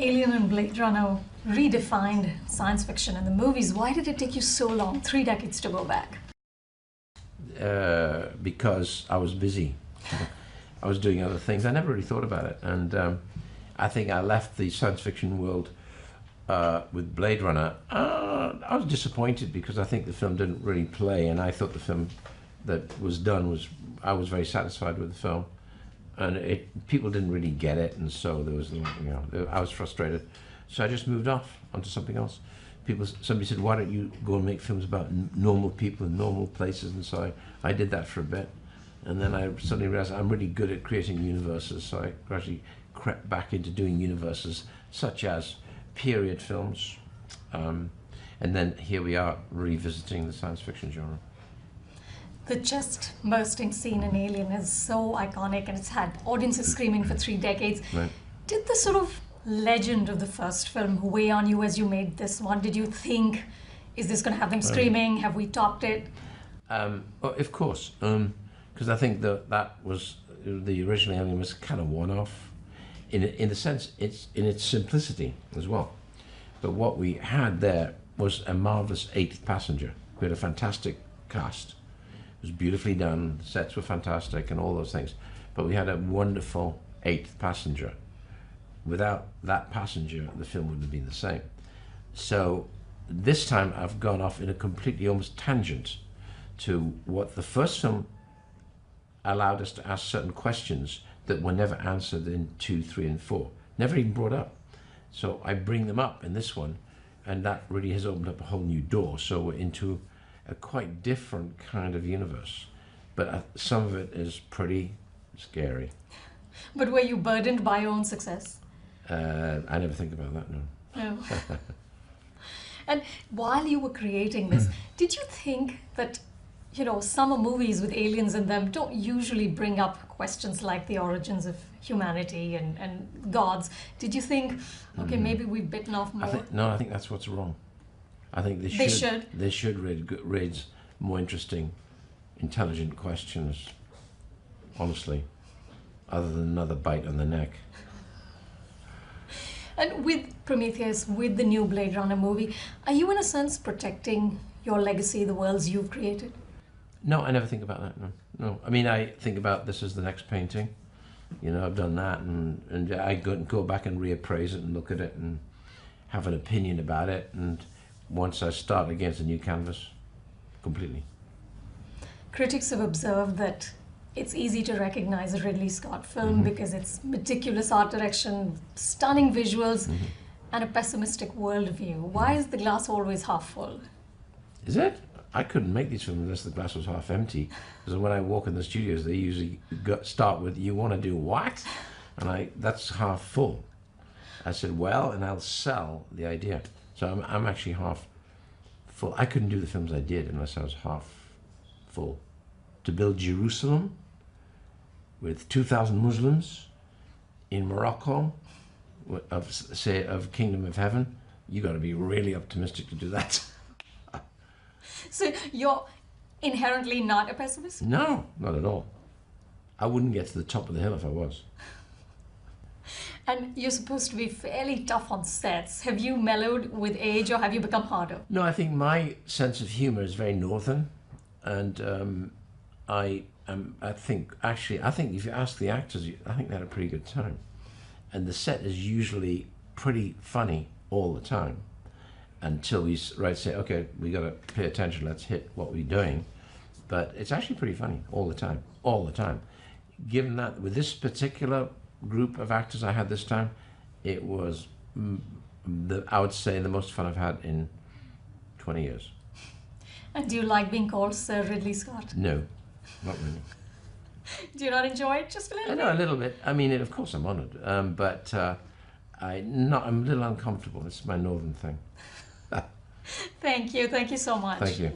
Alien and Blade Runner redefined science fiction in the movies. Why did it take you so long, 3 decades, to go back? Because I was busy. I was doing other things. I never really thought about it. And I think I left the science fiction world with Blade Runner. I was disappointed because I think the film didn't really play, and I thought the film that was done was, I was very satisfied with the film. And people didn't really get it, and so there was, I was frustrated. So I just moved off onto something else. Somebody said, why don't you go and make films about normal people in normal places? And so I did that for a bit. And then I suddenly realized I'm really good at creating universes. So I gradually crept back into doing universes, such as period films. And then here we are revisiting the science fiction genre. The chest bursting scene in Alien is so iconic, and it's had audiences screaming for 3 decades. Right. Did the sort of legend of the first film weigh on you as you made this one? Did you think, is this going to have them screaming? Have we topped it? Well, of course, because I think that was, the original Alien was kind of one-off, in a sense, it's in its simplicity as well. But what we had there was a marvelous eighth passenger. We had a fantastic cast. It was beautifully done, the sets were fantastic and all those things. But we had a wonderful eighth passenger. Without that passenger, the film wouldn't have been the same. So this time I've gone off in a completely almost tangent to what the first film allowed us to ask certain questions that were never answered in 2, 3, and 4. Never even brought up. So I bring them up in this one, and that really has opened up a whole new door. So we're into a quite different kind of universe, but some of it is pretty scary. But were you burdened by your own success? I never think about that, no. No. And while you were creating this, did you think that, summer movies with aliens in them don't usually bring up questions like the origins of humanity and gods? Did you think, okay, maybe we've bitten off more? No, I think that's what's wrong. I think they should raise more interesting, intelligent questions, honestly, other than another bite on the neck. And with Prometheus, with the new Blade Runner movie, are you in a sense protecting your legacy, the worlds you've created? No, I never think about that, no. I mean, I think about this as the next painting. I've done that, and I go back and reappraise it and look at it and have an opinion about it, and once I start against a new canvas, completely. Critics have observed that it's easy to recognize a Ridley Scott film because it's meticulous art direction, stunning visuals, and a pessimistic worldview. Why is the glass always half full? Is it? I couldn't make these films unless the glass was half empty. Because when I walk in the studios, they usually start with, "You want to do what?" And that's half full. I said, well, and I'll sell the idea. So I'm actually half full. I couldn't do the films I did unless I was half full. To build Jerusalem with 2,000 Muslims in Morocco, of Kingdom of Heaven, you got to be really optimistic to do that. So you're inherently not a pessimist? No, not at all. I wouldn't get to the top of the hill if I was. And you're supposed to be fairly tough on sets. Have you mellowed with age, or have you become harder? No, I think my sense of humor is very northern, and I think if you ask the actors, I think they had a pretty good time, and the set is usually pretty funny all the time, until we say, okay, we got to pay attention. Let's hit what we're doing, but it's actually pretty funny all the time. Given that with this particular group of actors I had this time, it was, I would say, the most fun I've had in 20 years. And do you like being called Sir Ridley Scott? No, not really. Do you not enjoy it just a little bit? No, a little bit. I mean, of course I'm honoured, but I'm a little uncomfortable. It's my northern thing. Thank you so much. Thank you.